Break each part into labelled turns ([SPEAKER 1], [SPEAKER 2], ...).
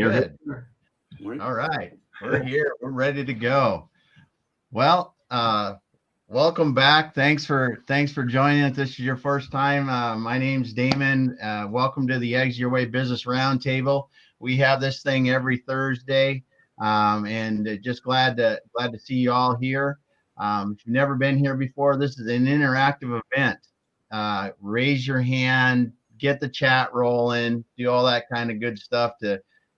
[SPEAKER 1] Good. All right. We're here. We're ready to go. Well, welcome back. Thanks for joining us. This is your first time. My name's Damon. Welcome to the Eggs Your Way Business Roundtable. We have this thing every Thursday, and just glad to see you all here. If you've never been here before, this is an interactive event. Raise your hand, get the chat rolling, do all that kind of good stuff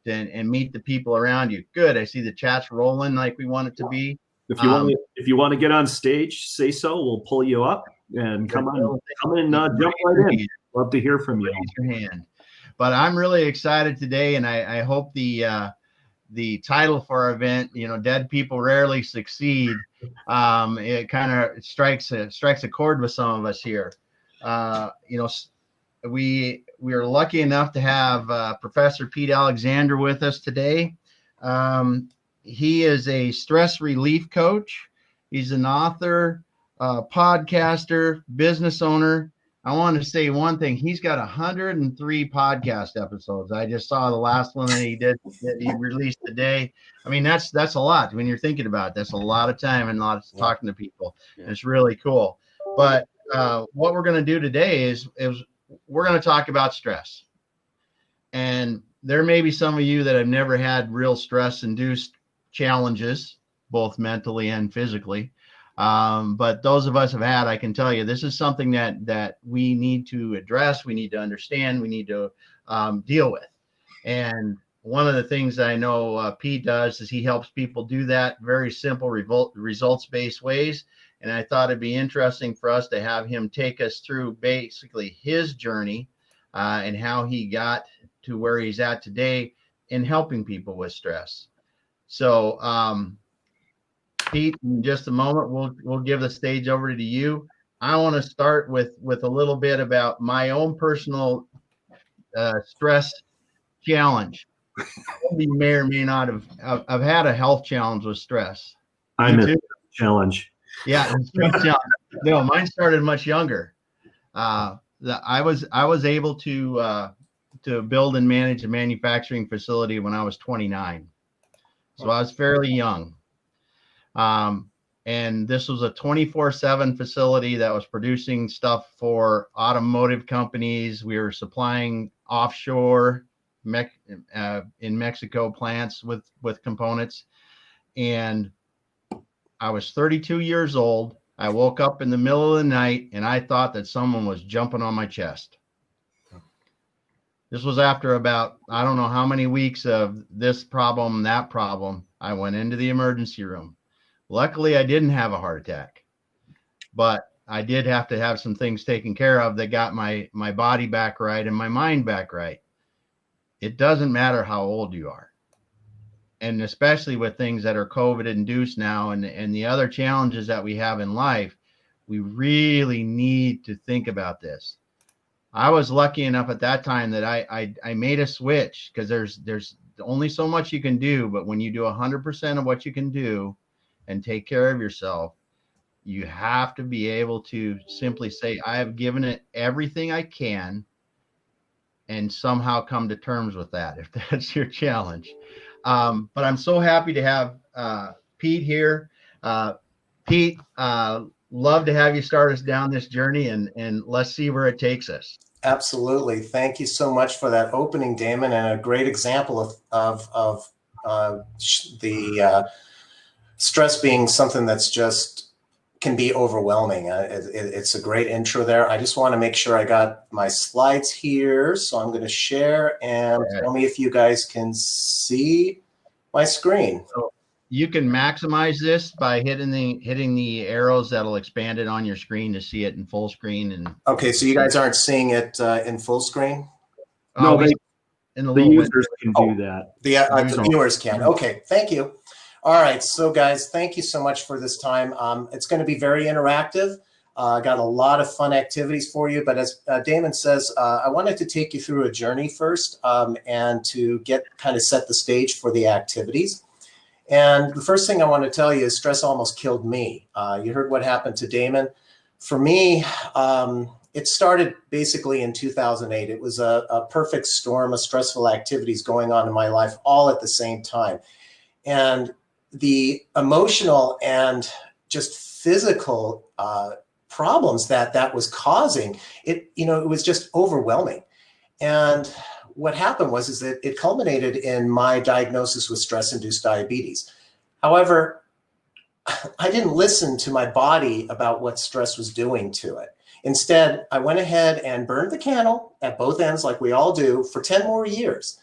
[SPEAKER 1] and meet the people around you. Good. I see the chat's rolling like we want it to be.
[SPEAKER 2] If you want to get on stage, say so. We'll pull you up and come in, jump right in. Love to hear from you.
[SPEAKER 1] Raise your hand. But I'm really excited today, and I hope the title for our event, Dead People Rarely Succeed, it kind of strikes a chord with some of us here. We are lucky enough to have Professor Pete Alexander with us today. He is a stress relief coach. He's an author, podcaster, business owner. I want to say one thing. He's got 103 podcast episodes. I just saw the last one that he released today. I mean, that's a lot when you're thinking about it. That's a lot of time and a lot of talking to people. Yeah. It's really cool. But what we're going to do today is we're going to talk about stress. And there may be some of you that have never had real stress-induced challenges, both mentally and physically. But those of us have had, I can tell you, this is something that we need to address, we need to understand, we need to deal with. And one of the things I know Pete does is he helps people do that very simple results-based ways. And I thought it'd be interesting for us to have him take us through basically his journey and how he got to where he's at today in helping people with stress. So, Pete, in just a moment, we'll give the stage over to you. I want to start with a little bit about my own personal stress challenge. You may or may not have. I've had a health challenge with stress.
[SPEAKER 2] I'm a challenge.
[SPEAKER 1] Yeah, no, mine started much younger. I was able to build and manage a manufacturing facility when I was 29, so I was fairly young. And this was a 24/7 facility that was producing stuff for automotive companies. We were supplying offshore in Mexico plants with components, and I was 32 years old. I woke up in the middle of the night and I thought that someone was jumping on my chest. This was after about, I don't know how many weeks of this problem, that problem. I went into the emergency room. Luckily, I didn't have a heart attack, but I did have to have some things taken care of that got my body back right and my mind back right. It doesn't matter how old you are. And especially with things that are COVID induced now and the other challenges that we have in life, we really need to think about this. I was lucky enough at that time that I made a switch, because there's only so much you can do. But when you do 100% of what you can do and take care of yourself, you have to be able to simply say, I have given it everything I can, and somehow come to terms with that, if that's your challenge. But I'm so happy to have Pete here. Pete, love to have you start us down this journey, and let's see where it takes us.
[SPEAKER 3] Absolutely. Thank you so much for that opening, Damon, and a great example of the stress being something that's just can be overwhelming. It's a great intro there. I just want to make sure I got my slides here. So I'm going to share and tell me if you guys can see my screen.
[SPEAKER 1] So you can maximize this by hitting the arrows that'll expand it on your screen to see it in full screen. And
[SPEAKER 3] okay, so you guys aren't seeing it in full screen?
[SPEAKER 2] No, the users can do that.
[SPEAKER 3] The viewers can. Okay, thank you. All right, so guys, thank you so much for this time. It's going to be very interactive. I got a lot of fun activities for you, but as Damon says, I wanted to take you through a journey first and to kind of set the stage for the activities. And the first thing I want to tell you is stress almost killed me. You heard what happened to Damon. For me, it started basically in 2008. It was a perfect storm of stressful activities going on in my life all at the same time. And the emotional and just physical problems that was causing, it was just overwhelming. And what happened is that it culminated in my diagnosis with stress-induced diabetes. However, I didn't listen to my body about what stress was doing to it. Instead, I went ahead and burned the candle at both ends like we all do for 10 more years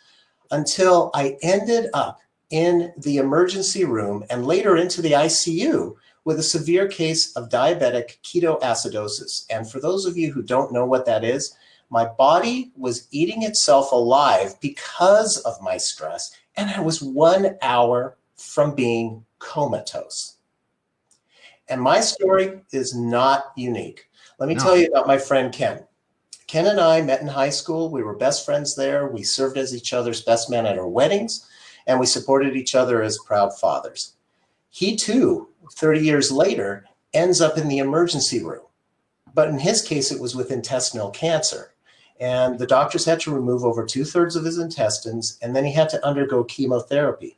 [SPEAKER 3] until I ended up in the emergency room and later into the ICU with a severe case of diabetic ketoacidosis. And for those of you who don't know what that is, my body was eating itself alive because of my stress, and I was 1 hour from being comatose. And my story is not unique. Let me tell you about my friend Ken. Ken and I met in high school. We were best friends there. We served as each other's best men at our weddings, and we supported each other as proud fathers. He too, 30 years later, ends up in the emergency room. But in his case, it was with intestinal cancer. And the doctors had to remove over 2/3 of his intestines, and then he had to undergo chemotherapy.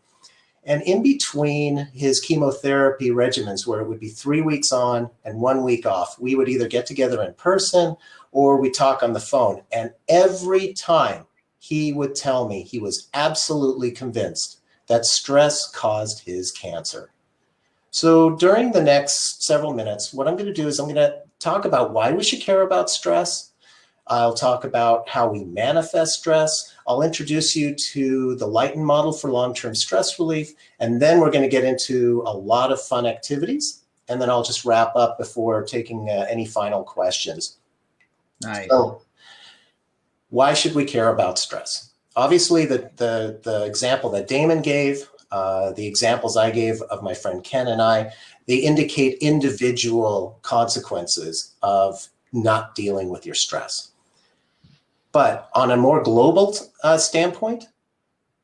[SPEAKER 3] And in between his chemotherapy regimens, where it would be 3 weeks on and 1 week off, we would either get together in person or we talk on the phone. And every time he would tell me he was absolutely convinced that stress caused his cancer. So during the next several minutes, what I'm going to do is I'm going to talk about why we should care about stress. I'll talk about how we manifest stress. I'll introduce you to the Lighten model for long-term stress relief. And then we're going to get into a lot of fun activities. And then I'll just wrap up before taking any final questions.
[SPEAKER 1] Nice.
[SPEAKER 3] So why should we care about stress? Obviously, the example that Damon gave, the examples I gave of my friend Ken and I, they indicate individual consequences of not dealing with your stress. But on a more global standpoint,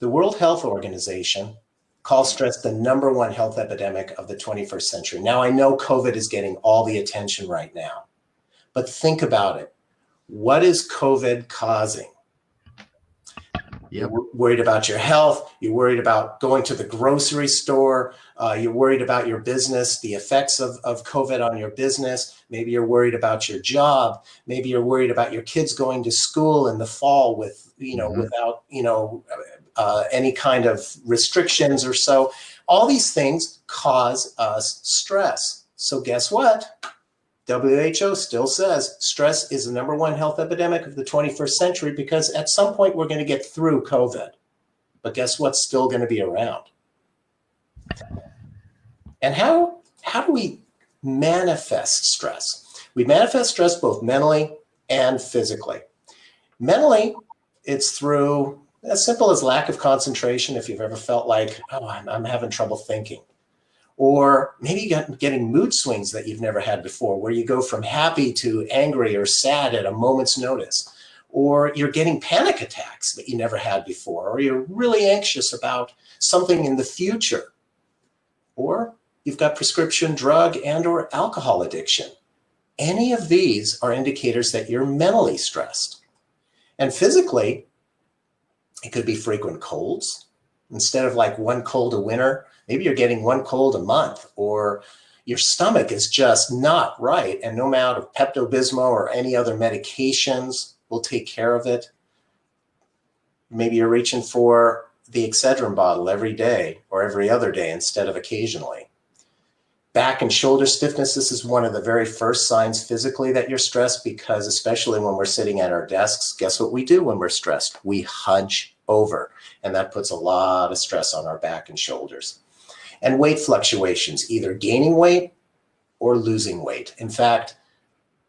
[SPEAKER 3] the World Health Organization calls stress the #1 health epidemic of the 21st century. Now, I know COVID is getting all the attention right now, but think about it. What is COVID causing?
[SPEAKER 1] Yep.
[SPEAKER 3] You're worried about your health. You're worried about going to the grocery store. You're worried about your business, the effects of COVID on your business. Maybe you're worried about your job. Maybe you're worried about your kids going to school in the fall with, without, any kind of restrictions or so. All these things cause us stress. So guess what? WHO still says stress is the #1 health epidemic of the 21st century because at some point we're going to get through COVID. But guess what's still going to be around? And how do we manifest stress? We manifest stress both mentally and physically. Mentally, it's through as simple as lack of concentration. If you've ever felt like, oh, I'm having trouble thinking. Or maybe getting mood swings that you've never had before, where you go from happy to angry or sad at a moment's notice. Or you're getting panic attacks that you never had before, or you're really anxious about something in the future. Or you've got prescription drug and or alcohol addiction. Any of these are indicators that you're mentally stressed. And physically, it could be frequent colds. Instead of like one cold a winter, maybe you're getting one cold a month, or your stomach is just not right, and no amount of Pepto-Bismol or any other medications will take care of it. Maybe you're reaching for the Excedrin bottle every day or every other day instead of occasionally. Back and shoulder stiffness, this is one of the very first signs physically that you're stressed, because especially when we're sitting at our desks, guess what we do when we're stressed? We hunch over, and that puts a lot of stress on our back and shoulders. And weight fluctuations, either gaining weight or losing weight. In fact,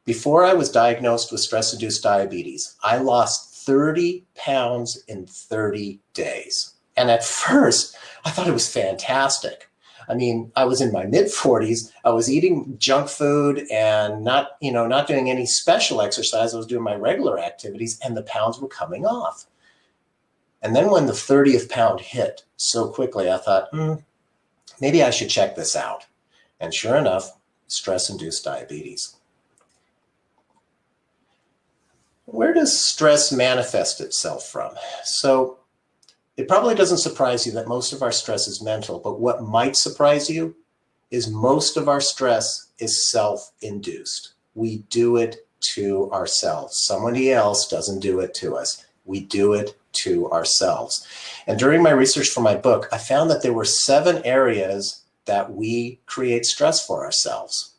[SPEAKER 3] before I was diagnosed with stress-induced diabetes, I lost 30 pounds in 30 days. And at first, I thought it was fantastic. I mean, I was in my mid-40s. I was eating junk food and not doing any special exercise. I was doing my regular activities, and the pounds were coming off. And then when the 30th pound hit so quickly, I thought, maybe I should check this out. And sure enough, stress-induced diabetes. Where does stress manifest itself from? So it probably doesn't surprise you that most of our stress is mental, but what might surprise you is most of our stress is self-induced. We do it to ourselves. Somebody else doesn't do it to us. We do it to ourselves. And during my research for my book, I found that there were 7 areas that we create stress for ourselves.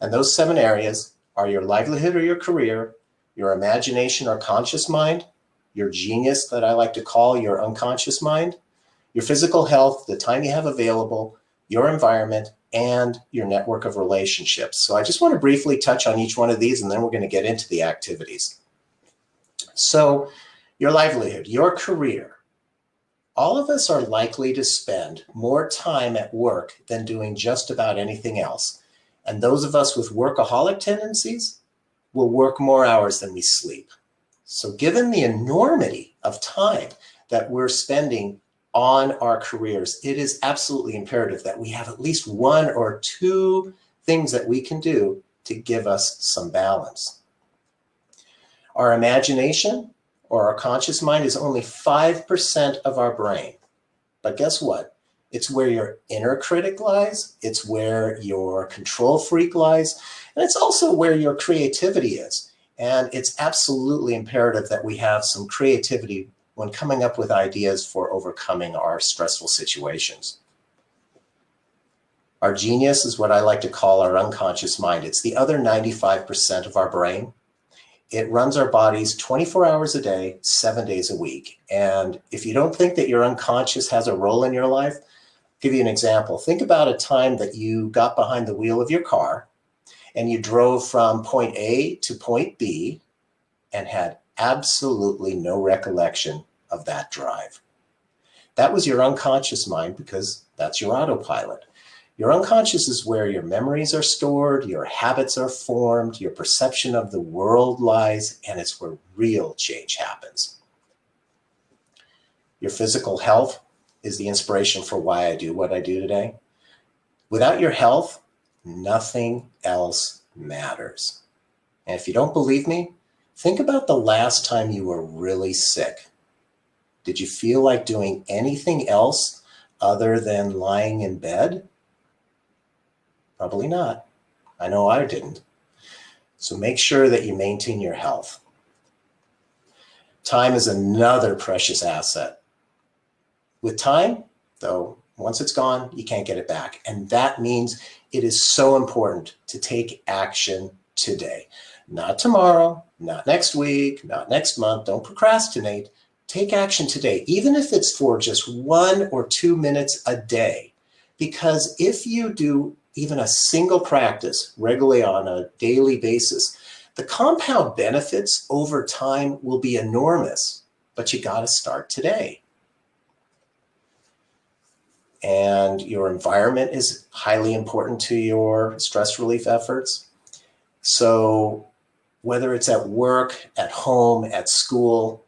[SPEAKER 3] And those 7 areas are your livelihood or your career, your imagination or conscious mind, your genius that I like to call your unconscious mind, your physical health, the time you have available, your environment, and your network of relationships. So I just want to briefly touch on each one of these, and then we're going to get into the activities. So your livelihood, your career. All of us are likely to spend more time at work than doing just about anything else. And those of us with workaholic tendencies will work more hours than we sleep. So given the enormity of time that we're spending on our careers, it is absolutely imperative that we have at least 1 or 2 things that we can do to give us some balance. Our imagination or our conscious mind is only 5% of our brain. But guess what? It's where your inner critic lies. It's where your control freak lies. And it's also where your creativity is. And it's absolutely imperative that we have some creativity when coming up with ideas for overcoming our stressful situations. Our genius is what I like to call our unconscious mind. It's the other 95% of our brain. It runs our bodies 24 hours a day, 7 days a week. And if you don't think that your unconscious has a role in your life, I'll give you an example. Think about a time that you got behind the wheel of your car and you drove from point A to point B and had absolutely no recollection of that drive. That was your unconscious mind because that's your autopilot. Your unconscious is where your memories are stored, your habits are formed, your perception of the world lies, and it's where real change happens. Your physical health is the inspiration for why I do what I do today. Without your health, nothing else matters. And if you don't believe me, think about the last time you were really sick. Did you feel like doing anything else other than lying in bed? Probably not. I know I didn't. So make sure that you maintain your health. Time is another precious asset. With time, though, once it's gone, you can't get it back. And that means it is so important to take action today. Not tomorrow, not next week, not next month. Don't procrastinate. Take action today, even if it's for just 1 or 2 minutes a day. Because if you do even a single practice regularly on a daily basis, the compound benefits over time will be enormous, but you got to start today. And your environment is highly important to your stress relief efforts. So whether it's at work, at home, at school,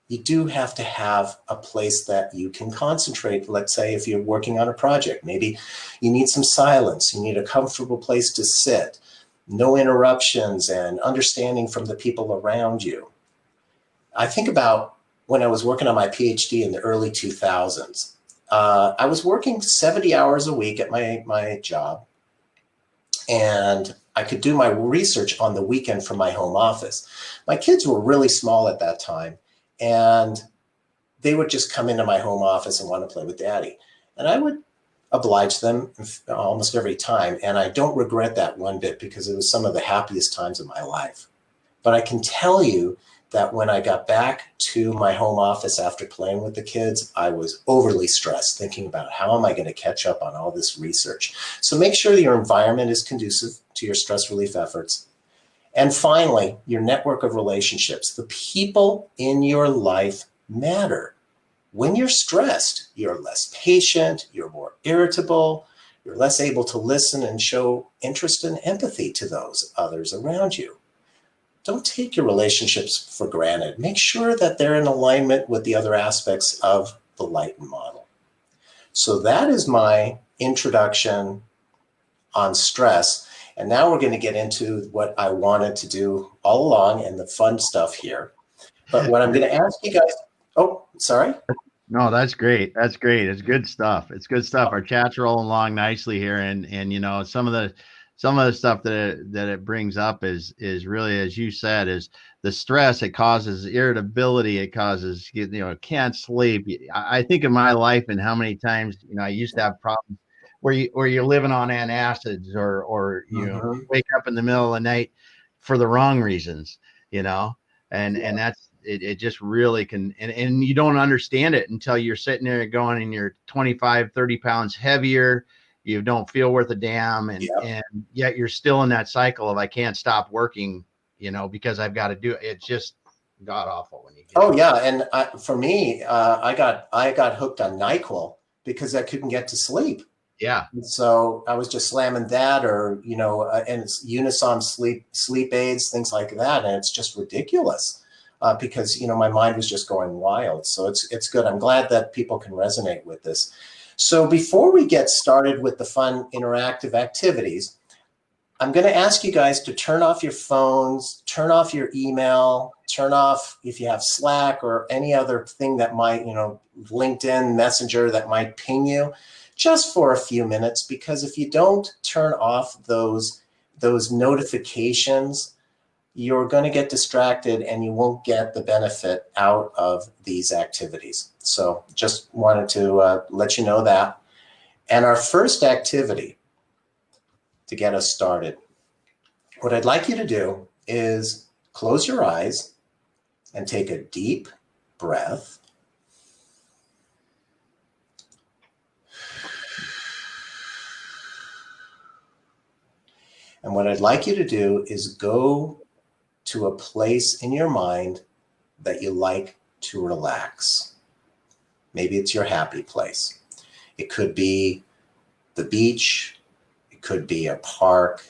[SPEAKER 3] you do have to have a place that you can concentrate. Let's say if you're working on a project, maybe you need some silence, you need a comfortable place to sit, no interruptions, and understanding from the people around you. I think about when I was working on my PhD in the early 2000s. I was working 70 hours a week at my job, and I could do my research on the weekend from my home office. My kids were really small at that time, and they would just come into my home office and want to play with Daddy. And I would oblige them almost every time. And I don't regret that one bit because it was some of the happiest times of my life. But I can tell you that when I got back to my home office after playing with the kids, I was overly stressed thinking about how am I going to catch up on all this research. So make sure that your environment is conducive to your stress relief efforts. And finally, your network of relationships. The people in your life matter. When you're stressed, you're less patient, you're more irritable, you're less able to listen and show interest and empathy to those others around you. Don't take your relationships for granted. Make sure that they're in alignment with the other aspects of the Lighten model. So that is my introduction on stress. And now we're going to get into what I wanted to do all along and the fun stuff here. But what I'm going to ask you guys, oh, sorry.
[SPEAKER 1] No, that's great. That's great. It's good stuff. It's good stuff. Our chat's rolling along nicely here, and you know, some of the stuff that it brings up is really, as you said, is the stress. It causes irritability. It causes, you know, can't sleep. I think of my life and how many times, you know, I used to have problems where you're living on antacids, or you know, wake up in the middle of the night for the wrong reasons, you know, and that's. It just really can, and you don't understand it until you're sitting there going and you're 25, 30 pounds heavier. You don't feel worth a damn. And yet you're still in that cycle of, I can't stop working, you know, because I've got to do it. It's just god awful when you get
[SPEAKER 3] And for me, I got hooked on NyQuil because I couldn't get to sleep.
[SPEAKER 1] Yeah.
[SPEAKER 3] And so I was just slamming that, or, you know, and it's Unison sleep aids, things like that. And it's just ridiculous. Because, you know, my mind was just going wild. So it's good. I'm glad that people can resonate with this. So before we get started with the fun interactive activities, I'm going to ask you guys to turn off your phones, turn off your email, turn off if you have Slack or any other thing that might, you know, LinkedIn Messenger that might ping you, just for a few minutes. Because if you don't turn off those notifications, you're going to get distracted and you won't get the benefit out of these activities. So just wanted to let you know that. And our first activity to get us started, what I'd like you to do is close your eyes and take a deep breath. And what I'd like you to do is go to a place in your mind that you like to relax. Maybe it's your happy place. It could be the beach. It could be a park.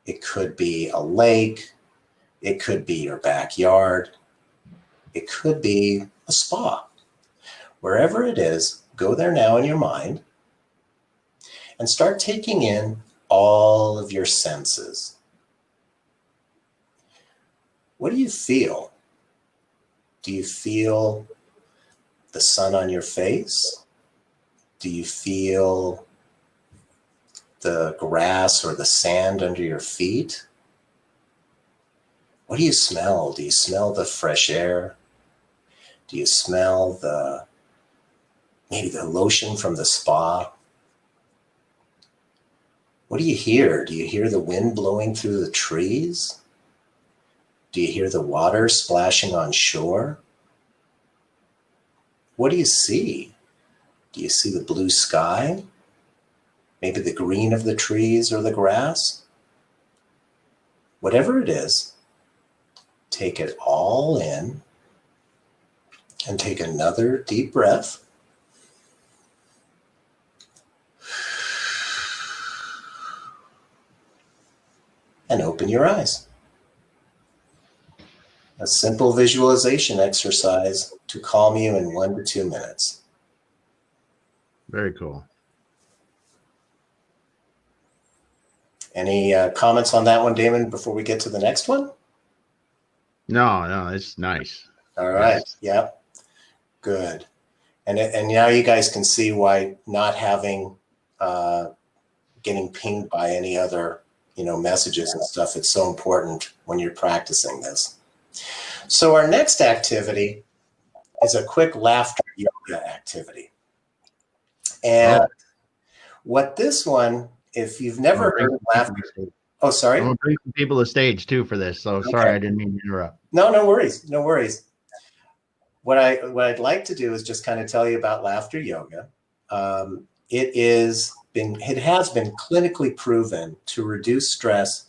[SPEAKER 3] It could be a lake. It could be your backyard. It could be a spa. Wherever it is, go there now in your mind and start taking in all of your senses. What do you feel? Do you feel the sun on your face? Do you feel the grass or the sand under your feet? What do you smell? Do you smell the fresh air? Do you smell maybe the lotion from the spa? What do you hear? Do you hear the wind blowing through the trees? Do you hear the water splashing on shore? What do you see? Do you see the blue sky? Maybe the green of the trees or the grass? Whatever it is, take it all in and take another deep breath. And open your eyes. A simple visualization exercise to calm you in 1 to 2 minutes.
[SPEAKER 1] Very cool.
[SPEAKER 3] Any comments on that one, Damon, before we get to the next one?
[SPEAKER 1] No, it's nice.
[SPEAKER 3] All right. Yes. Yep. Good. And now you guys can see why not having getting pinged by any other, you know, messages and stuff, it's so important when you're practicing this. So our next activity is a quick laughter yoga activity. And what this one, if you've never heard of laughter, oh, sorry.
[SPEAKER 1] I'm going to bring some people to the stage too for this. So sorry, I didn't mean to interrupt.
[SPEAKER 3] No worries. No worries. What I'd like to do is just kind of tell you about laughter yoga. It has been clinically proven to reduce stress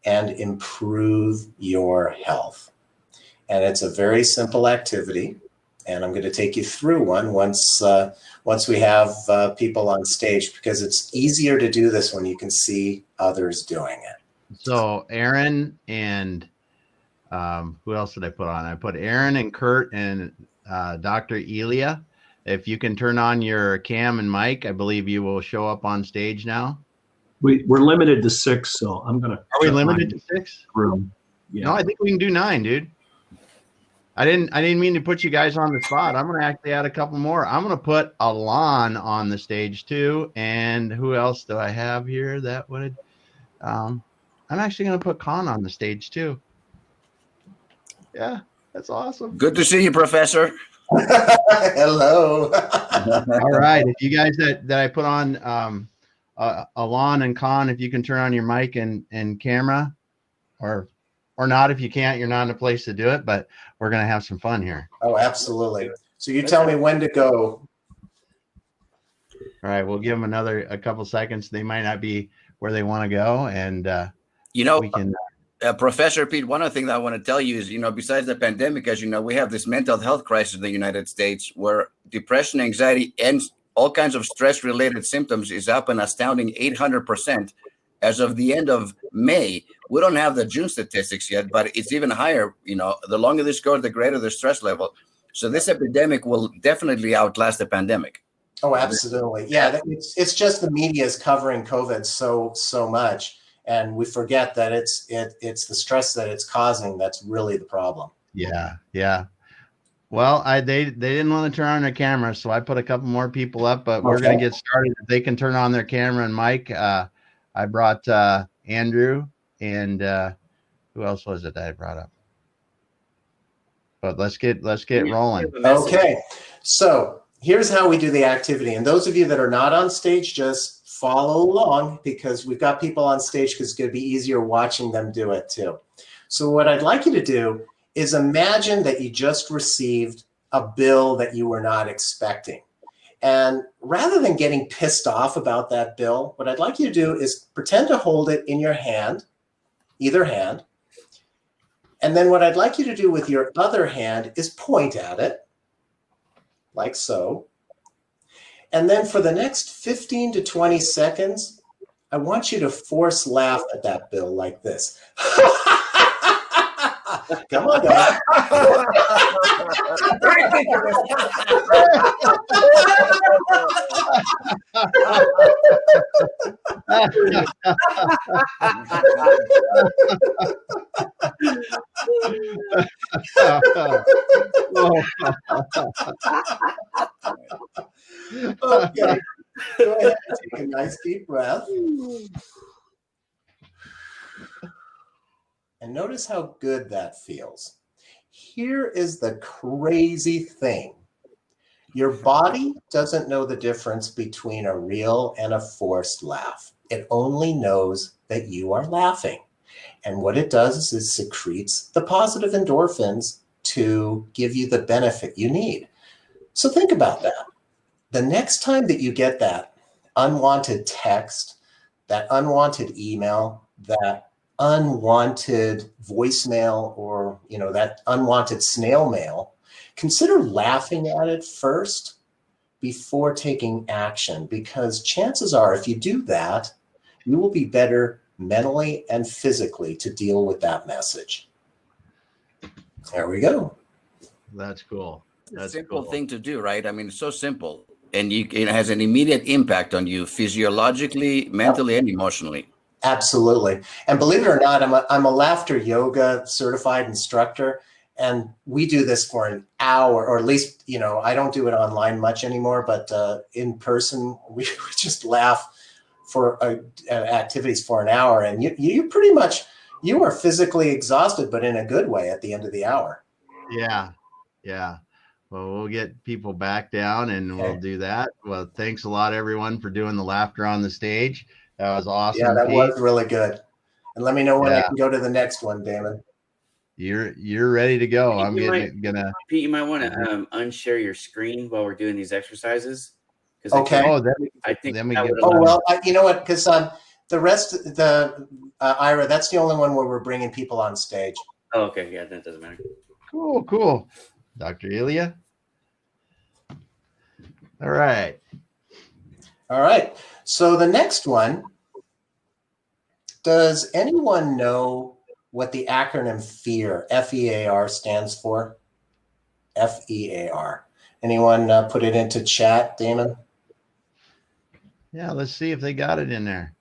[SPEAKER 3] and improve your health. And it's a very simple activity. And I'm going to take you through one once we have people on stage, because it's easier to do this when you can see others doing it.
[SPEAKER 1] So Aaron and who else did I put on? I put Aaron and Kurt and Dr. Elia. If you can turn on your cam and mic, I believe you will show up on stage now.
[SPEAKER 2] We're limited to 6, so I'm gonna.
[SPEAKER 1] Are we limited to 6?
[SPEAKER 2] Room. Yeah.
[SPEAKER 1] No, I think we can do 9, dude. I didn't mean to put you guys on the spot. I'm gonna actually add a couple more. I'm gonna put Alon on the stage too. And who else do I have here that would? I'm actually gonna put Khan on the stage too. Yeah, that's awesome.
[SPEAKER 4] Good to see you, Professor.
[SPEAKER 3] Hello.
[SPEAKER 1] All right, if you guys that I put on Alon and Khan, if you can turn on your mic and camera, or not, if you can't, you're not in a place to do it. But we're gonna have some fun here.
[SPEAKER 3] Oh, absolutely. So you tell me when to go.
[SPEAKER 1] All right, we'll give them a couple seconds. They might not be where they want to go, and we can.
[SPEAKER 4] Professor Pete, one other thing that I want to tell you is, besides the pandemic, as you know, we have this mental health crisis in the United States where depression, anxiety, and all kinds of stress-related symptoms is up an astounding 800% as of the end of May. We don't have the June statistics yet, but it's even higher. The longer this goes, the greater the stress level. So this epidemic will definitely outlast the pandemic.
[SPEAKER 3] Oh, absolutely. Yeah, it's just the media is covering COVID so much. And we forget that it's the stress that it's causing that's really the problem.
[SPEAKER 1] Yeah. Well, they didn't want to turn on their camera, so I put a couple more people up. But we're going to get started. If they can turn on their camera and mic. I brought Andrew and who else was it that I brought up? But let's get rolling.
[SPEAKER 3] Okay, so here's how we do the activity. And those of you that are not on stage, just follow along because we've got people on stage because it's going to be easier watching them do it too. So what I'd like you to do is imagine that you just received a bill that you were not expecting. And rather than getting pissed off about that bill, what I'd like you to do is pretend to hold it in your hand, either hand. And then what I'd like you to do with your other hand is point at it, like so. And then for the next 15 to 20 seconds, I want you to force laugh at that bill like this. Come on, guys. Okay, go ahead and take a nice deep breath. And notice how good that feels. Here is the crazy thing. Your body doesn't know the difference between a real and a forced laugh. It only knows that you are laughing. And what it does is it secretes the positive endorphins to give you the benefit you need. So think about that. The next time that you get that unwanted text, that unwanted email, that unwanted voicemail, or that unwanted snail mail, consider laughing at it first before taking action, because chances are if you do that, you will be better mentally and physically to deal with that message. There we go.
[SPEAKER 1] That's cool. That's
[SPEAKER 4] a simple
[SPEAKER 1] cool
[SPEAKER 4] thing to do, right? I mean, it's so simple. And it has an immediate impact on you physiologically, mentally, and emotionally.
[SPEAKER 3] Absolutely. And believe it or not, I'm a laughter yoga certified instructor, and we do this for an hour, or at least, I don't do it online much anymore, but in person, we just laugh for activities for an hour, and you pretty much, you are physically exhausted, but in a good way at the end of the hour.
[SPEAKER 1] Yeah. Well, we'll get people back down and we'll do that. Well, thanks a lot, everyone, for doing the laughter on the stage. That was awesome.
[SPEAKER 3] Yeah, that
[SPEAKER 1] Pete.
[SPEAKER 3] was really good. And let me know when I can go to the next one, Damon.
[SPEAKER 1] You're ready to go. I'm gonna.
[SPEAKER 5] Pete, you might want to unshare your screen while we're doing these exercises.
[SPEAKER 3] Okay.
[SPEAKER 5] I think.
[SPEAKER 1] Then we
[SPEAKER 5] get.
[SPEAKER 3] Oh well, you know what? Because the rest, Ira, that's the only one where we're bringing people on stage.
[SPEAKER 5] Oh, okay. Yeah, that doesn't matter.
[SPEAKER 1] Cool. Dr. Ilya. All right.
[SPEAKER 3] So the next one, does anyone know what the acronym FEAR, F-E-A-R, stands for? F-E-A-R. Anyone put it into chat, Damon?
[SPEAKER 1] Yeah, let's see if they got it in there.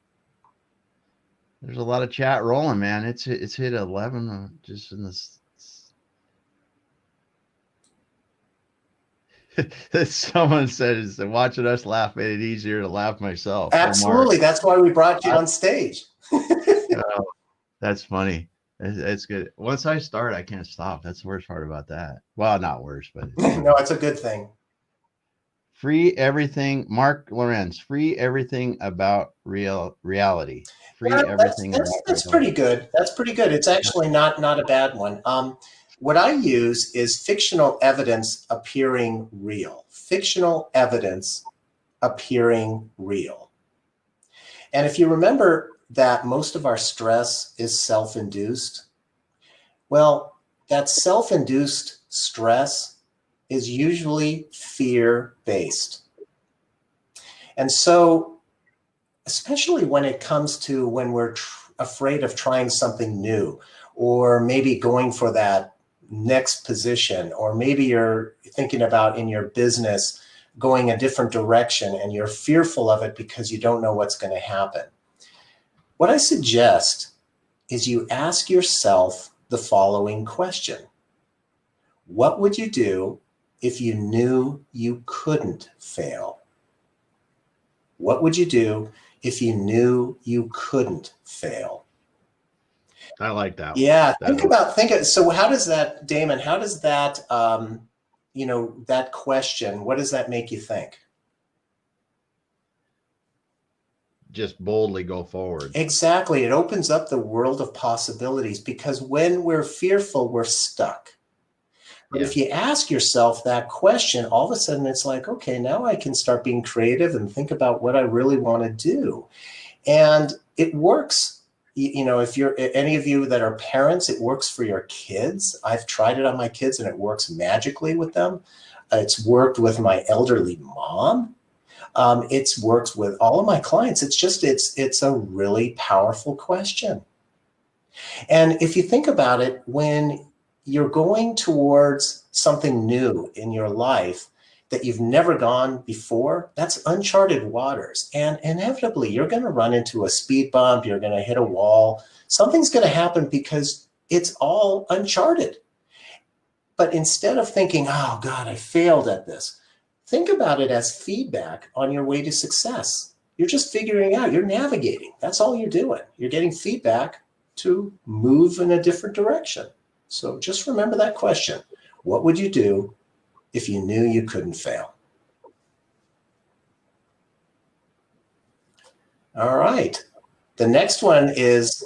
[SPEAKER 1] There's a lot of chat rolling, man. It's hit 11 just in this. Someone said, watching us laugh made it easier to laugh myself.
[SPEAKER 3] Absolutely. That's why we brought you on stage.
[SPEAKER 1] Oh, that's funny. It's good. Once I start, I can't stop. That's the worst part about that. Well, not worse, but
[SPEAKER 3] No, it's a good thing.
[SPEAKER 1] Free everything. Mark Lorenz, free everything about reality. Free everything.
[SPEAKER 3] That's pretty good. That's pretty good. It's actually not a bad one. What I use is fictional evidence appearing real. Fictional evidence appearing real. And if you remember that most of our stress is self-induced, well, that self-induced stress is usually fear-based. And so, especially when it comes to when we're afraid of trying something new, or maybe going for that next position, or maybe you're thinking about in your business going a different direction and you're fearful of it because you don't know what's going to happen. What I suggest is you ask yourself the following question. What would you do if you knew you couldn't fail? What would you do if you knew you couldn't fail?
[SPEAKER 1] I like that one.
[SPEAKER 3] Yeah, so how does that, Damon, how does that, that question, what does that make you think?
[SPEAKER 1] Just boldly go forward.
[SPEAKER 3] Exactly. It opens up the world of possibilities, because when we're fearful, we're stuck. But if you ask yourself that question, all of a sudden it's like, okay, now I can start being creative and think about what I really want to do. And it works. If you're any of you that are parents, it works for your kids. I've tried it on my kids and it works magically with them. It's worked with my elderly mom. It's worked with all of my clients. It's a really powerful question. And if you think about it, when you're going towards something new in your life that you've never gone before, that's uncharted waters. And inevitably, you're going to run into a speed bump. You're going to hit a wall. Something's going to happen because it's all uncharted. But instead of thinking, oh, God, I failed at this, think about it as feedback on your way to success. You're just figuring out, you're navigating. That's all you're doing. You're getting feedback to move in a different direction. So just remember that question. What would you do if you knew you couldn't fail? All right. The next one is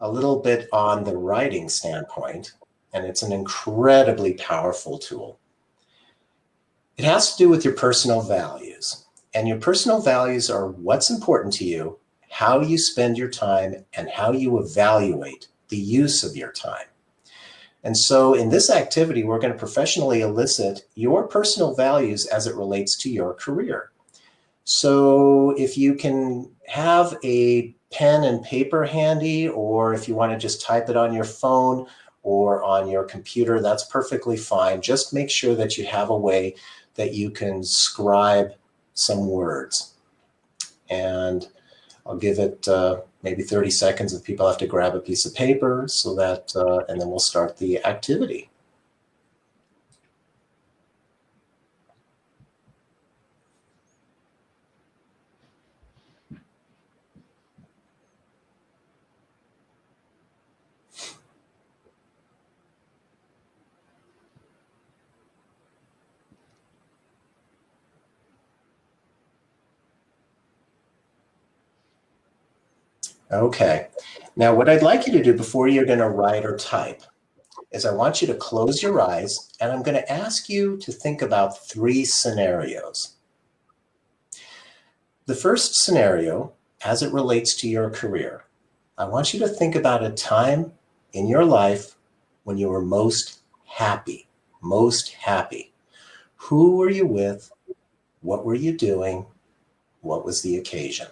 [SPEAKER 3] a little bit on the writing standpoint, and it's an incredibly powerful tool. It has to do with your personal values. And your personal values are what's important to you, how you spend your time, and how you evaluate the use of your time. And so in this activity, we're going to professionally elicit your personal values as it relates to your career. So if you can have a pen and paper handy, or if you want to just type it on your phone or on your computer, that's perfectly fine. Just make sure that you have a way that you can scribe some words. And I'll give it maybe 30 seconds if people have to grab a piece of paper, so that, and then we'll start the activity. Okay, now what I'd like you to do before you're going to write or type is I want you to close your eyes, and I'm going to ask you to think about 3 scenarios. The first scenario, as it relates to your career, I want you to think about a time in your life when you were most happy, most happy. Who were you with? What were you doing? What was the occasion?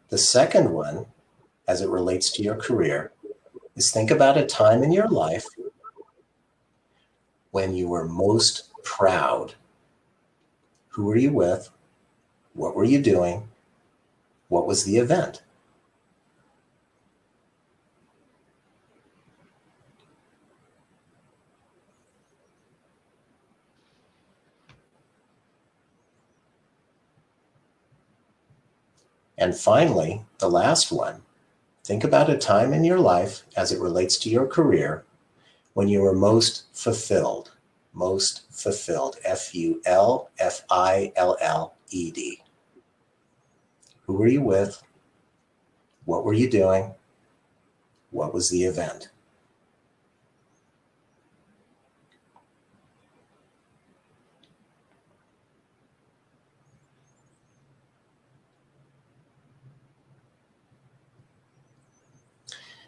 [SPEAKER 3] The second one, as it relates to your career, is think about a time in your life when you were most proud. Who were you with? What were you doing? What was the event? And finally, the last one, think about a time in your life as it relates to your career when you were most fulfilled. Most fulfilled, F-U-L-F-I-L-L-E-D. Who were you with? What were you doing? What was the event?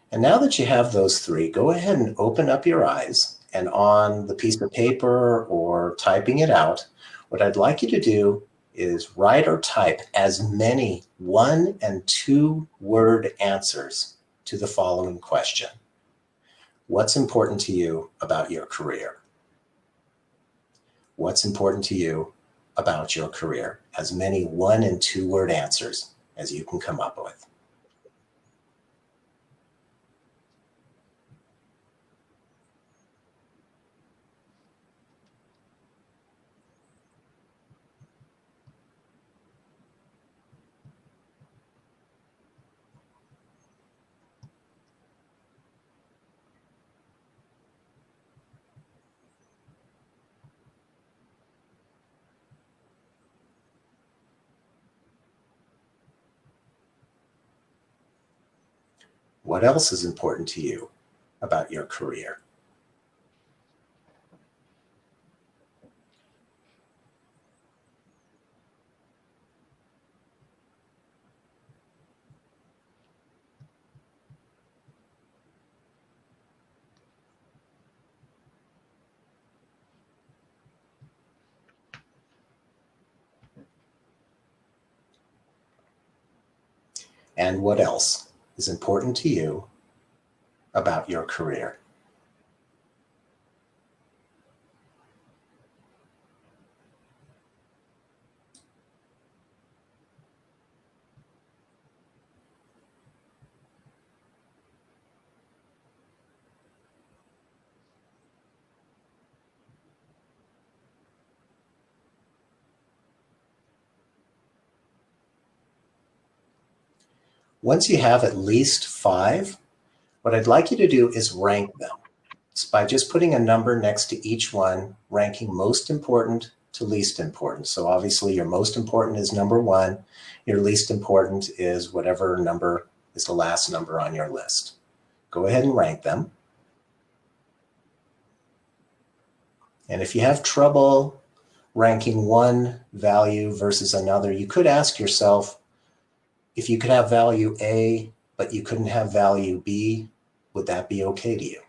[SPEAKER 3] And now that you have those three, go ahead and open up your eyes, and on the piece of paper or typing it out, what I'd like you to do is write or type as many 1- and 2-word answers to the following question. What's important to you about your career? What's important to you about your career? As many 1- and 2-word answers as you can come up with. What else is important to you about your career? And what else is important to you about your career? Once you have at least 5, what I'd like you to do is rank them. It's by just putting a number next to each one, ranking most important to least important. So obviously your most important is number 1. Your least important is whatever number is the last number on your list. Go ahead and rank them. And if you have trouble ranking one value versus another, you could ask yourself, if you could have value A, but you couldn't have value B, would that be okay to you?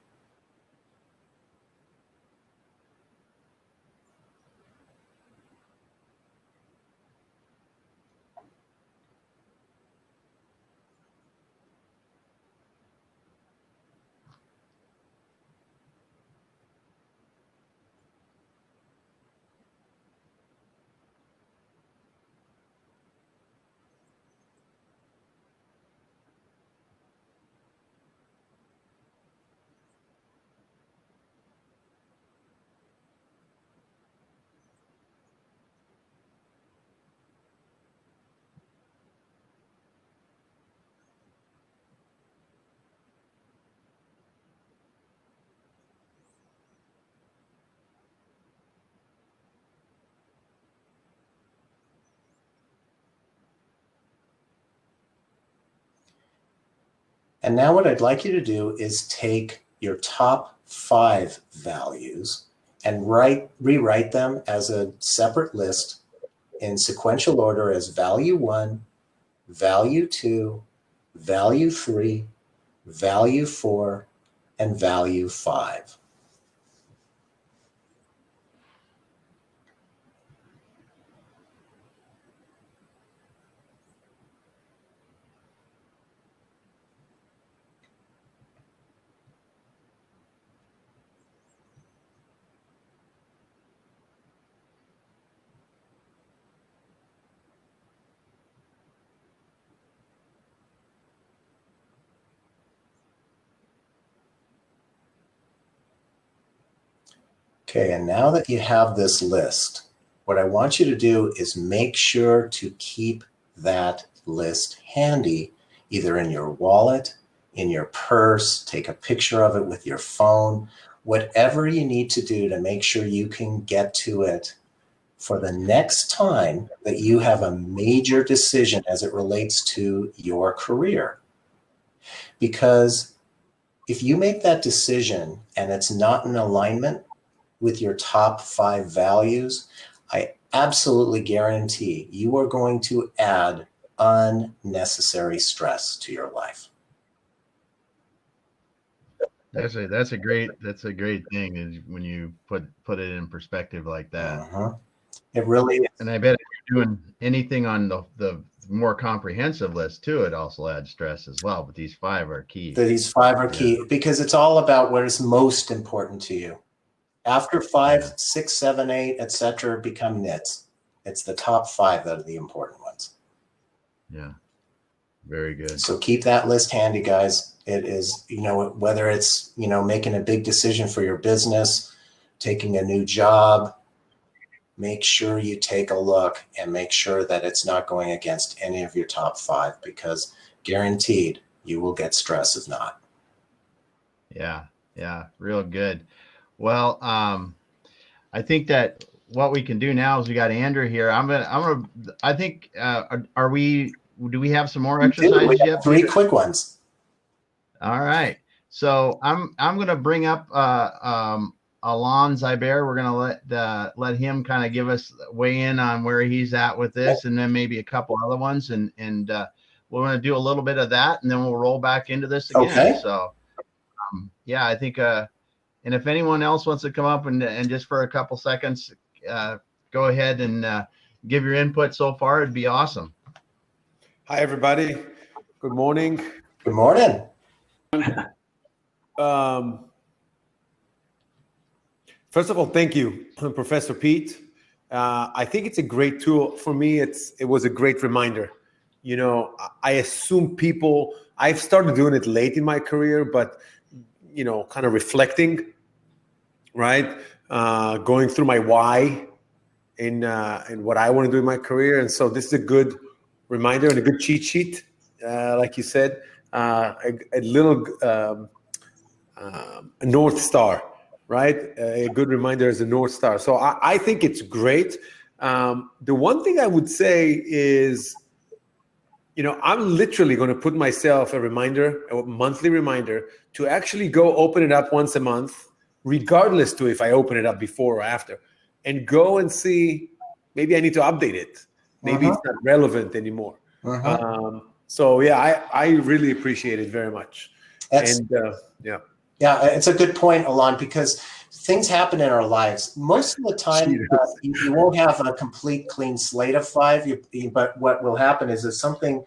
[SPEAKER 3] And now what I'd like you to do is take your top 5 values and rewrite them as a separate list in sequential order as value 1, value 2, value 3, value 4, and value 5. Okay, and now that you have this list, what I want you to do is make sure to keep that list handy, either in your wallet, in your purse, take a picture of it with your phone, whatever you need to do to make sure you can get to it for the next time that you have a major decision as it relates to your career. Because if you make that decision and it's not in alignment with your top 5 values, I absolutely guarantee you are going to add unnecessary stress to your life.
[SPEAKER 1] That's a great thing is when you put it in perspective like that.
[SPEAKER 3] It really is.
[SPEAKER 1] And I bet if you're doing anything on the more comprehensive list too, it also adds stress as well. But these 5 are key.
[SPEAKER 3] These 5 are key because it's all about what is most important to you. After 5, 6, 7, 8, etc., become nits. It's the top 5 that are the important ones.
[SPEAKER 1] Yeah, very good.
[SPEAKER 3] So keep that list handy, guys. It is, whether it's, making a big decision for your business, taking a new job, make sure you take a look and make sure that it's not going against any of your top 5, because guaranteed you will get stress if not.
[SPEAKER 1] Yeah, real good. Well, I think that what we can do now is we got Andrew here. I think, do we have some more exercises
[SPEAKER 3] We have
[SPEAKER 1] yet?
[SPEAKER 3] 3 quick ones.
[SPEAKER 1] All right. So I'm going to bring up, Alon Zyber. We're going to let him kind of give us weigh in on where he's at with this, and then maybe a couple other ones. And we're going to do a little bit of that, and then we'll roll back into this again.
[SPEAKER 3] Okay.
[SPEAKER 1] So, I think, and if anyone else wants to come up and just for a couple seconds, go ahead and give your input so far, it'd be awesome.
[SPEAKER 6] Hi, everybody. Good morning.
[SPEAKER 3] Good morning.
[SPEAKER 6] First of all, thank you, Professor Pete. I think it's a great tool. For me, it was a great reminder. I assume I've started doing it late in my career, but, kind of reflecting, right? Going through my why in what I want to do in my career. And so this is a good reminder and a good cheat sheet, like you said, a little a North Star, right? A good reminder is a North Star. So I think it's great. The one thing I would say is, I'm literally going to put myself a monthly reminder to actually go open it up once a month, regardless to if I open it up before or after, and go and see, maybe I need to update it. Maybe it's not relevant anymore. So I really appreciate it very much.
[SPEAKER 3] Yeah, it's a good point, Alon, because things happen in our lives. Most of the time, you won't have a complete clean slate of 5, but what will happen is if something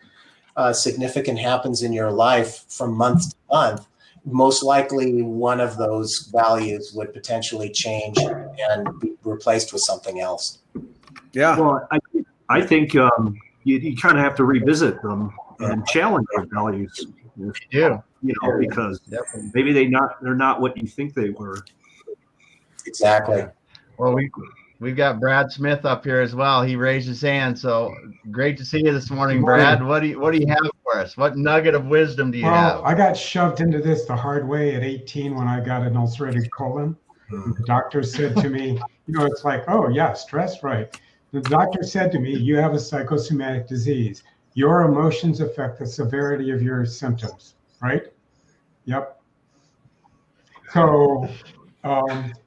[SPEAKER 3] significant happens in your life from month to month, most likely one of those values would potentially change and be replaced with something else.
[SPEAKER 6] Yeah.
[SPEAKER 2] Well, I think you kind of have to revisit them and challenge those values.
[SPEAKER 1] Yeah.
[SPEAKER 2] Because maybe they're not what you think they were.
[SPEAKER 3] Exactly.
[SPEAKER 1] Well, we've got Brad Smith up here as well. He raised his hand. So great to see you this morning, Brad. What do you have for us? What nugget of wisdom do you have?
[SPEAKER 7] I got shoved into this the hard way at 18 when I got an ulcerated colon. The doctor said to me, it's like, oh yeah, stress, right? The doctor said to me, you have a psychosomatic disease. Your emotions affect the severity of your symptoms, right? Yep. So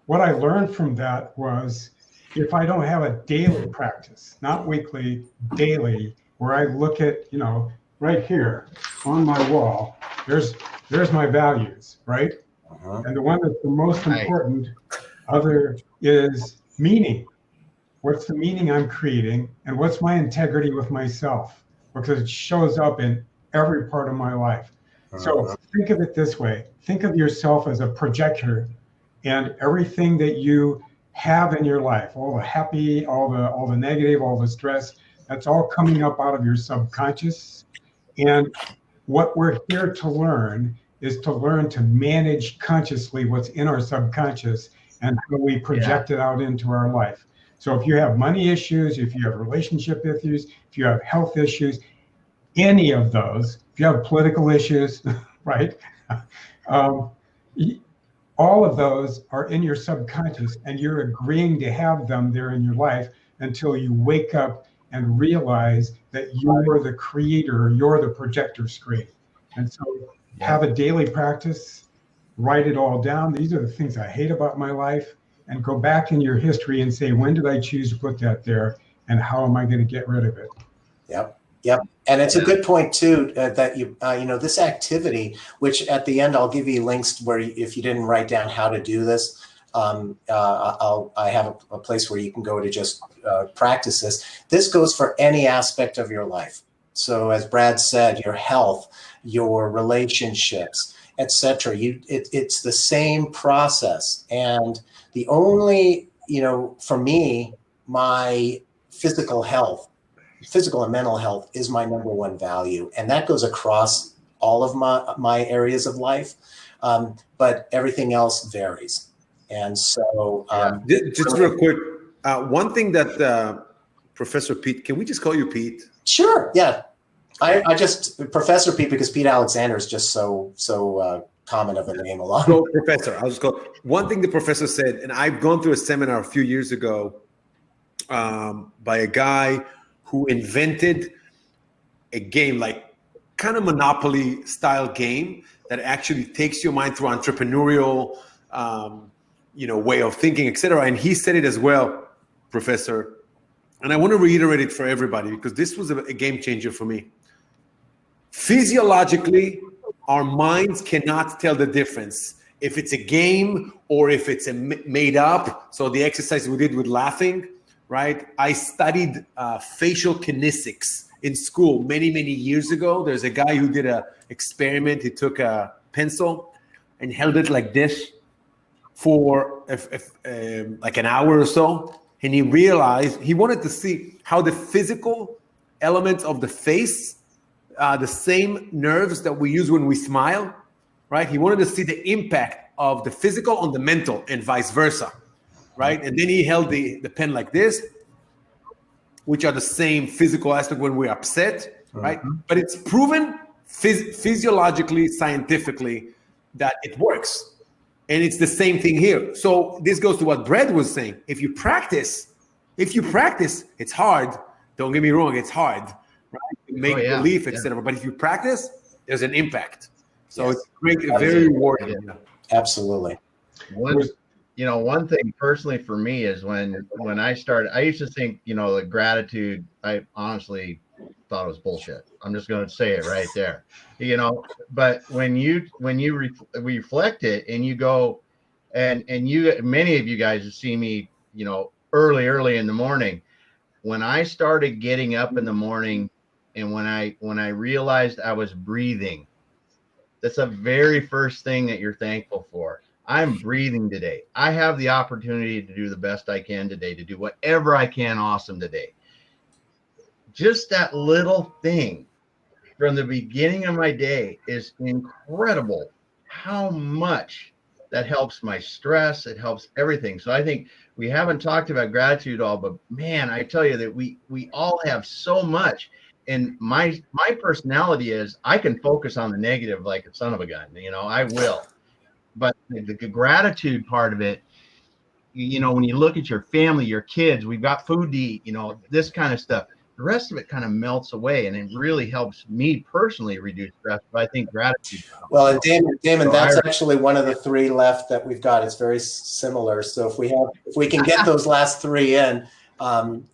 [SPEAKER 7] what I learned from that was, if I don't have a daily practice, not weekly, daily, where I look at, right here on my wall, there's my values, right? And the one that's the most important other is meaning. What's the meaning I'm creating, and what's my integrity with myself? Because it shows up in every part of my life. So think of it this way. Think of yourself as a projector, and everything that you have in your life, all the happy, all the negative, all the stress, that's all coming up out of your subconscious. And what we're here to learn is to learn to manage consciously what's in our subconscious and how we project it out into our life. So if you have money issues, if you have relationship issues, if you have health issues, any of those, if you have political issues, right? Um, all of those are in your subconscious, and you're agreeing to have them there in your life until you wake up and realize that you're the creator, you're the projector screen. And so have a daily practice, write it all down. These are the things I hate about my life, and go back in your history and say, when did I choose to put that there, and how am I going to get rid of it?
[SPEAKER 3] Yep. Yep. And it's a good point too, that you know, this activity, which at the end, I'll give you links where if you didn't write down how to do this, I have a place where you can go to just practice this. This goes for any aspect of your life. So as Brad said, your health, your relationships, etc. It's the same process. And the only, you know, for me, my physical and mental health is my number one value. And that goes across all of my areas of life. But everything else varies. And so
[SPEAKER 6] just real quick, one thing that Professor Pete, can we just call you Pete?
[SPEAKER 3] Sure. Yeah. I just Professor Pete, because Pete Alexander is just so common of a name a lot.
[SPEAKER 6] So Professor, I'll just call one thing the professor said, and I've gone through a seminar a few years ago by a guy who invented a game, like kind of Monopoly style game that actually takes your mind through entrepreneurial, way of thinking, etc. And he said it as well, Professor. And I want to reiterate it for everybody because this was a game changer for me. Physiologically, our minds cannot tell the difference if it's a game or if it's made up. So the exercise we did with laughing, right? I studied facial kinesics in school many, many years ago. There's a guy who did an experiment. He took a pencil and held it like this for like an hour or so. And he realized he wanted to see how the physical elements of the face, the same nerves that we use when we smile, right? He wanted to see the impact of the physical on the mental and vice versa, right? And then he held the pen like this, which are the same physical aspect when we're upset, right? But it's proven physiologically, scientifically, that it works. And it's the same thing here. So this goes to what Brad was saying. If you practice, it's hard. Don't get me wrong, it's hard, right? Make belief, etc. But if you practice, there's an impact. So it's great, very rewarding.
[SPEAKER 3] Absolutely.
[SPEAKER 1] One thing personally for me is when I started, I used to think, the gratitude, I honestly thought it was bullshit. I'm just going to say it right there, but when you reflect it and you go and many of you guys have seen me, early in the morning, when I started getting up in the morning and when I realized I was breathing, that's the very first thing that you're thankful for. I'm breathing today. I have the opportunity to do the best I can today, to do whatever I can awesome today. Just that little thing from the beginning of my day is incredible how much that helps my stress. It helps everything. So I think we haven't talked about gratitude at all, but man, I tell you that we all have so much. And my personality is I can focus on the negative like a son of a gun. I will. But the gratitude part of it, when you look at your family, your kids, we've got food to eat, this kind of stuff. The rest of it kind of melts away, and it really helps me personally reduce stress. But I think gratitude.
[SPEAKER 3] Well, and Damon, that's actually one of the three left that we've got. It's very similar. So if we can get those last three in,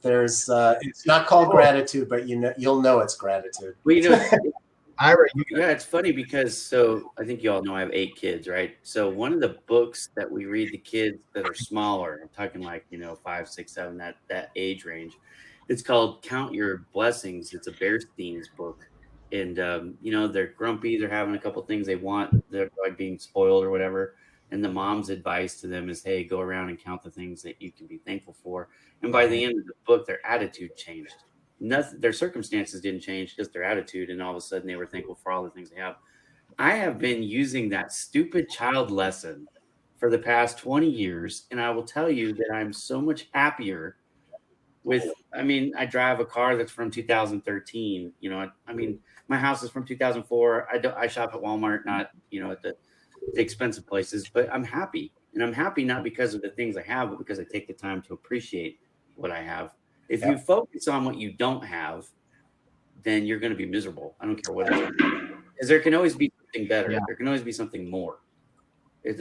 [SPEAKER 3] there's it's not called gratitude, but you'll know it's gratitude.
[SPEAKER 5] Well,
[SPEAKER 3] yeah,
[SPEAKER 5] it's funny because I think you all know I have 8 kids, right? So one of the books that we read to kids that are smaller, I'm talking like 5, 6, 7, that age range. It's called Count Your Blessings. It's a Bearstein's book. And, they're grumpy. They're having a couple things they want. They're like being spoiled or whatever. And the mom's advice to them is, hey, go around and count the things that you can be thankful for. And by the end of the book, their attitude changed. Their circumstances didn't change, just their attitude. And all of a sudden, they were thankful for all the things they have. I have been using that stupid child lesson for the past 20 years. And I will tell you that I'm so much happier with, I mean, I drive a car that's from 2013. You know, I mean, my house is from 2004. I shop at Walmart, not, you know, at the expensive places, but I'm happy. And I'm happy not because of the things I have, but because I take the time to appreciate what I have. If you focus on what you don't have, then you're going to be miserable. I don't care what it is. Because there can always be something better. There can always be something more.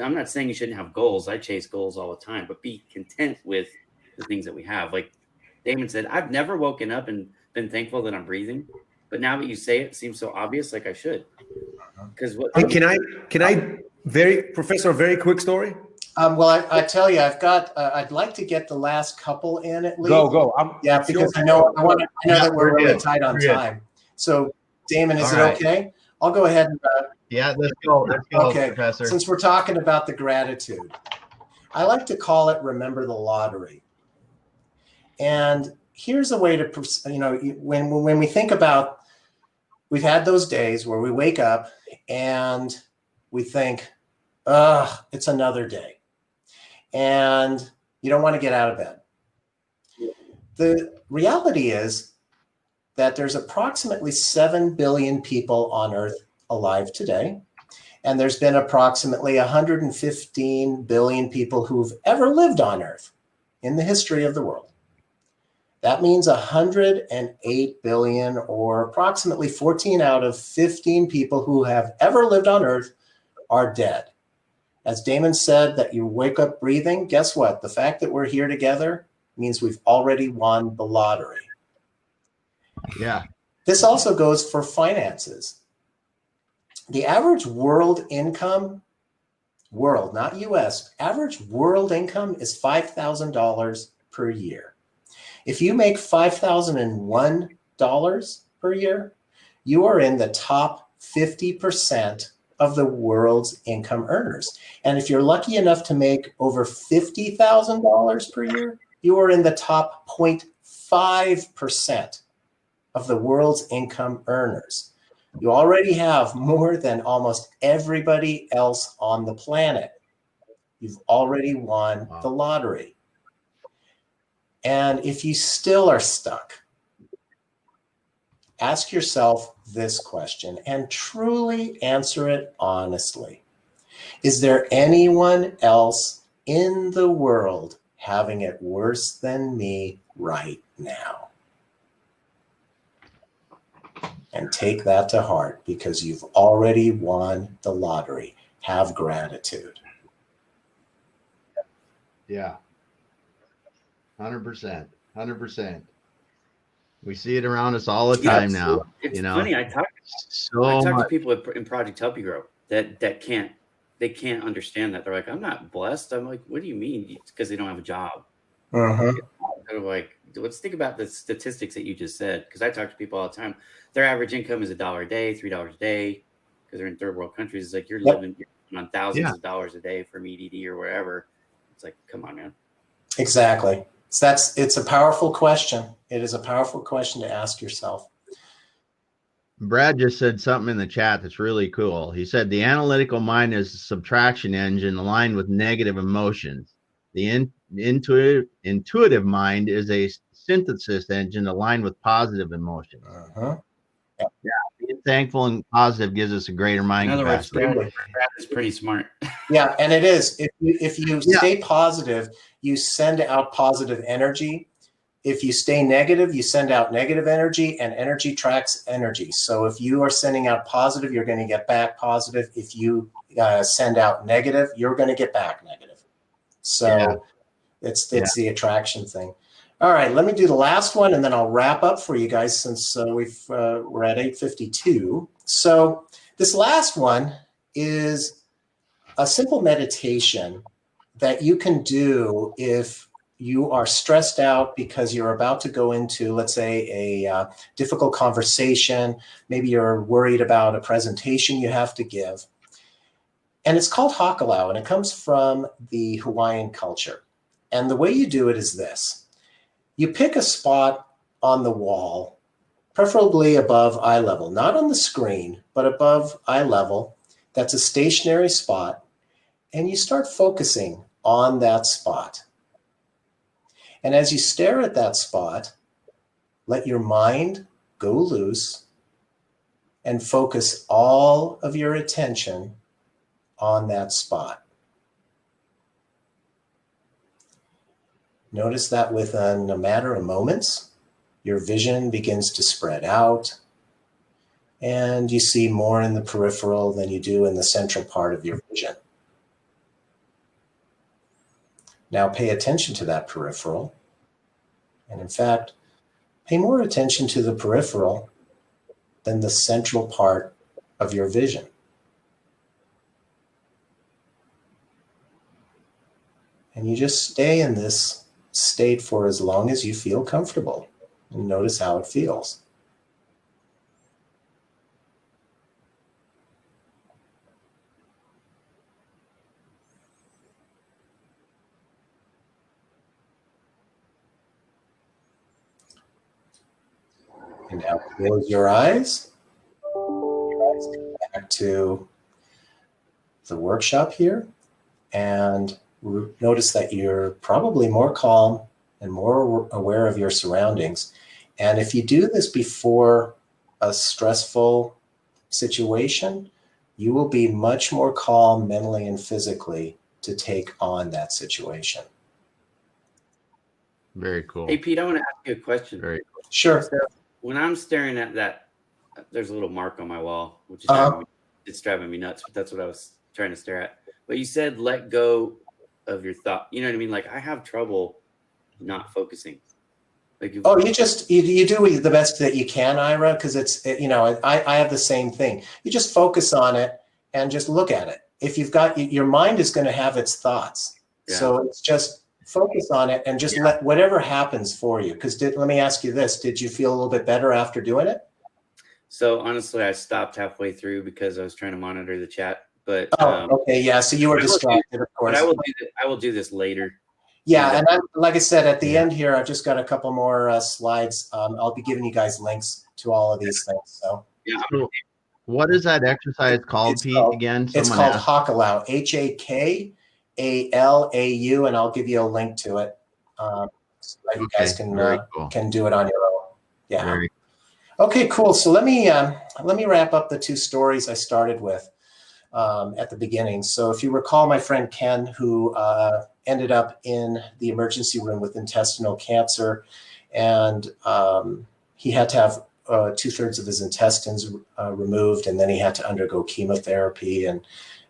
[SPEAKER 5] I'm not saying you shouldn't have goals. I chase goals all the time, but be content with the things that we have. Like Damon said, I've never woken up and been thankful that I'm breathing. But now that you say it seems so obvious, like I should. Because what?
[SPEAKER 6] Hey, can I Professor, a very quick story?
[SPEAKER 3] Well, I tell you, I'd like to get the last couple in at least.
[SPEAKER 6] Go.
[SPEAKER 3] Because I know that we're really tight on time. So, Damon, is it okay? I'll go ahead and.
[SPEAKER 1] Let's go.
[SPEAKER 3] Okay,
[SPEAKER 1] Professor.
[SPEAKER 3] Since we're talking about the gratitude, I like to call it "Remember the Lottery." And here's a way to, when we think about, we've had those days where we wake up and we think, it's another day. And you don't want to get out of bed. The reality is that there's approximately 7 billion people on Earth alive today. And there's been approximately 115 billion people who've ever lived on Earth in the history of the world. That means 108 billion, or approximately 14 out of 15 people who have ever lived on Earth are dead. As Damon said, that you wake up breathing, guess what? The fact that we're here together means we've already won the lottery.
[SPEAKER 1] Yeah.
[SPEAKER 3] This also goes for finances. The average world income, not US, average world income is $5,000 per year. If you make $5,001 per year, you are in the top 50% of the world's income earners. And if you're lucky enough to make over $50,000 per year, you are in the top 0.5% of the world's income earners. You already have more than almost everybody else on the planet. You've already won the lottery. And if you still are stuck, ask yourself this question and truly answer it honestly. Is there anyone else in the world having it worse than me right now? And take that to heart, because you've already won the lottery. Have gratitude.
[SPEAKER 1] Yeah. 100%. 100%. We see it around us all the time now.
[SPEAKER 5] It's funny. I talk to people in Project Help You Grow that can't understand that. They're like, I'm not blessed. I'm like, what do you mean? It's because they don't have a job. Kind of like, let's think about the statistics that you just said, because I talk to people all the time. Their average income is $1 a day, $3 a day, because they're in third world countries. It's like you're living on thousands of dollars a day from EDD or wherever. It's like, come on, man.
[SPEAKER 3] Exactly. So it's a powerful question. It is a powerful question to ask yourself.
[SPEAKER 1] Brad just said something in the chat that's really cool. He said the analytical mind is a subtraction engine aligned with negative emotions. The intuitive mind is a synthesis engine aligned with positive emotions. Yeah, being thankful and positive gives us a greater mind capacity.
[SPEAKER 5] In other words, Brad is pretty smart.
[SPEAKER 3] Yeah, and it is. If you stay positive, you send out positive energy. If you stay negative, you send out negative energy, and energy tracks energy. So if you are sending out positive, you're going to get back positive. If you send out negative, you're going to get back negative. So it's the attraction thing. All right, let me do the last one, and then I'll wrap up for you guys, since we're at 8:52. So this last one is a simple meditation that you can do if you are stressed out because you're about to go into, let's say, a difficult conversation. Maybe you're worried about a presentation you have to give. And it's called Hakalau, and it comes from the Hawaiian culture. And the way you do it is this. You pick a spot on the wall, preferably above eye level, not on the screen, but above eye level. That's a stationary spot. and you start focusing on that spot. And as you stare at that spot, let your mind go loose and focus all of your attention on that spot. Notice that within a matter of moments, your vision begins to spread out, and you see more in the peripheral than you do in the central part of your vision. Now pay attention to that peripheral, and in fact, pay more attention to the peripheral than the central part of your vision. And you just stay in this state for as long as you feel comfortable, and notice how it feels. And now close your eyes. Back to the workshop here, and notice that you're probably more calm and more aware of your surroundings. And if you do this before a stressful situation, you will be much more calm mentally and physically to take on that situation.
[SPEAKER 1] Very cool.
[SPEAKER 5] Hey, Pete, I want to ask you a question.
[SPEAKER 1] Very cool.
[SPEAKER 3] Sure.
[SPEAKER 5] So when I'm staring at that, there's a little mark on my wall, which is it's driving me nuts, but that's what I was trying to stare at. But you said let go of your thought. You know what I mean? Like, I have trouble not focusing. Like,
[SPEAKER 3] you do the best that you can, Ira, because I have the same thing. You just focus on it and just look at it. If you've got, your mind is going to have its thoughts. Yeah. So it's just focus on it and just let whatever happens for you. Because let me ask you this, did you feel a little bit better after doing it?
[SPEAKER 5] So honestly, I stopped halfway through because I was trying to monitor the chat. But
[SPEAKER 3] okay, yeah. So you were distracted, of course.
[SPEAKER 5] But I will do this later.
[SPEAKER 3] Yeah, and like I said, at the end here, I've just got a couple more slides. I'll be giving you guys links to all of these things. So
[SPEAKER 5] yeah.
[SPEAKER 1] So what is that exercise called, Pete? Again,
[SPEAKER 3] it's called Hakalau, Hakalau, and I'll give you a link to it so that you guys can do it on your own. Yeah. Okay, cool. So let me wrap up the two stories I started with at the beginning. So if you recall, my friend Ken, who ended up in the emergency room with intestinal cancer, and he had to have 2/3 of his intestines removed, and then he had to undergo chemotherapy. And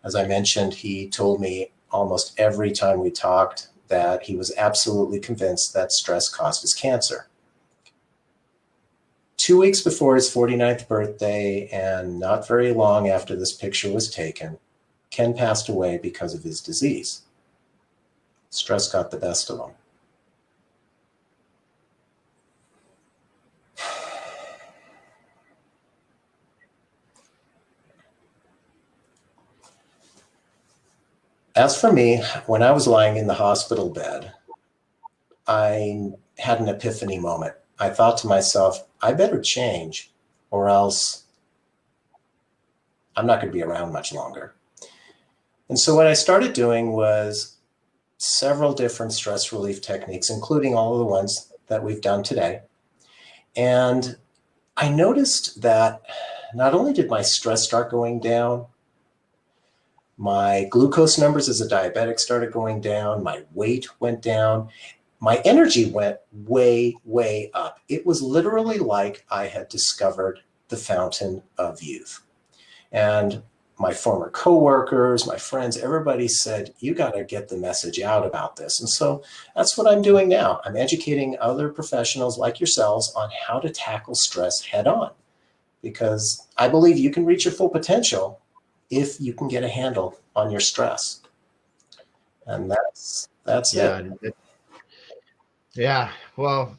[SPEAKER 3] as I mentioned, he told me almost every time we talked that he was absolutely convinced that stress caused his cancer. 2 weeks before his 49th birthday, and not very long after this picture was taken, Ken passed away because of his disease. Stress got the best of him. As for me, when I was lying in the hospital bed, I had an epiphany moment. I thought to myself, I better change or else I'm not going to be around much longer. And so what I started doing was several different stress relief techniques, including all of the ones that we've done today. And I noticed that not only did my stress start going down, my glucose numbers as a diabetic started going down, my weight went down, my energy went way, way up. It was literally like I had discovered the fountain of youth. And my former coworkers, my friends, everybody said, you got to get the message out about this. And so that's what I'm doing now. I'm educating other professionals like yourselves on how to tackle stress head on, because I believe you can reach your full potential if you can get a handle on your stress. And that's it.
[SPEAKER 1] Yeah. Well,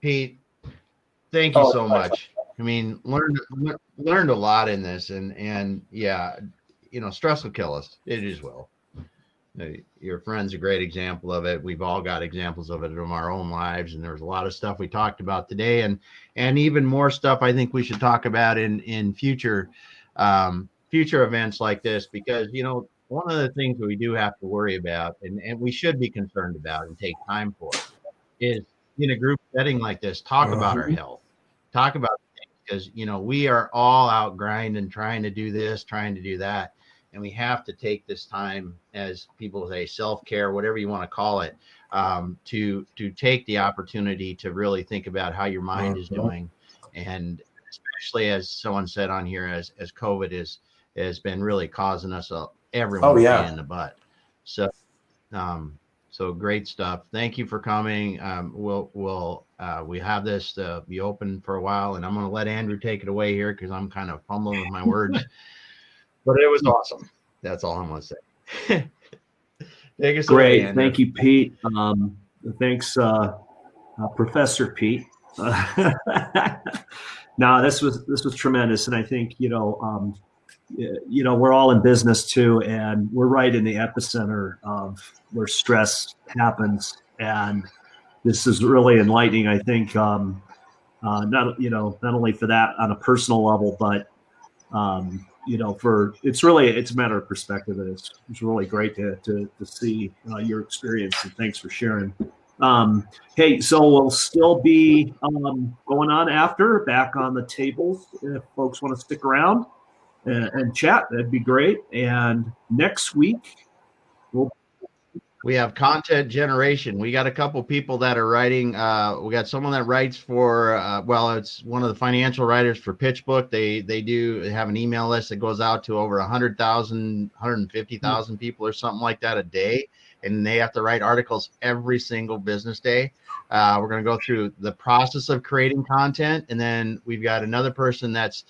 [SPEAKER 1] Pete, thank you so much. I mean, learned a lot in this, and yeah, stress will kill us. It just will. Your friend's a great example of it. We've all got examples of it from our own lives, and there's a lot of stuff we talked about today, and even more stuff I think we should talk about in future events like this, because one of the things that we do have to worry about, and we should be concerned about and take time for, is in a group setting like this, talk about our health, talk about things, because we are all out grinding, trying to do this, trying to do that, and we have to take this time, as people say, self-care, whatever you want to call it, to take the opportunity to really think about how your mind is doing, and especially as someone said on here, as COVID has been really causing us everyone pain in the butt. So so great stuff. Thank you for coming. We have this to be open for a while, and I'm going to let Andrew take it away here because I'm kind of fumbling with my words. But it was awesome. That's all I'm going to say. Take us away,
[SPEAKER 2] Great.
[SPEAKER 1] Andrew.
[SPEAKER 2] Thank you, Pete. Thanks, Professor Pete. No, this was tremendous, and I think we're all in business too, and we're right in the epicenter of where stress happens, and this is really enlightening. I think not only for that on a personal level, but it's a matter of perspective, and it's really great to see your experience, and thanks for sharing. Hey, so we'll still be going on after, back on the tables. If folks want to stick around and chat, that'd be great. And next week,
[SPEAKER 1] we have content generation. We got a couple people that are writing. We got someone that writes for, it's one of the financial writers for PitchBook. They have an email list that goes out to over 100,000, 150,000 people or something like that a day. And they have to write articles every single business day. We're going to go through the process of creating content. And then we've got another person that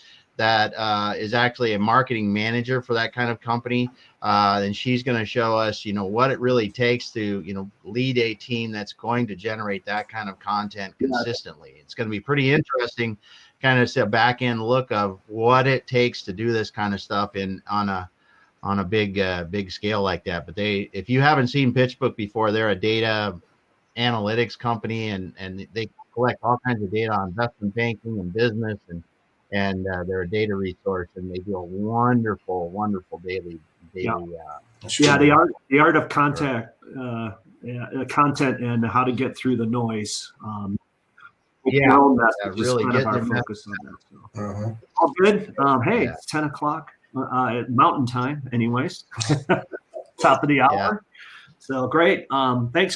[SPEAKER 1] is actually a marketing manager for that kind of company. And she's going to show us, what it really takes to, lead a team that's going to generate that kind of content consistently. It's going to be pretty interesting, kind of a back end look of what it takes to do this kind of stuff on a big scale like that. But if you haven't seen PitchBook before, they're a data analytics company, and they collect all kinds of data on investment banking and business, and they're a data resource, and they do a wonderful daily.
[SPEAKER 2] The art of content and how to get through the noise. Really get our focus on that. So. All good. Hey, it's 10 o'clock Mountain Time, anyways. Top of the hour. So great. Thanks.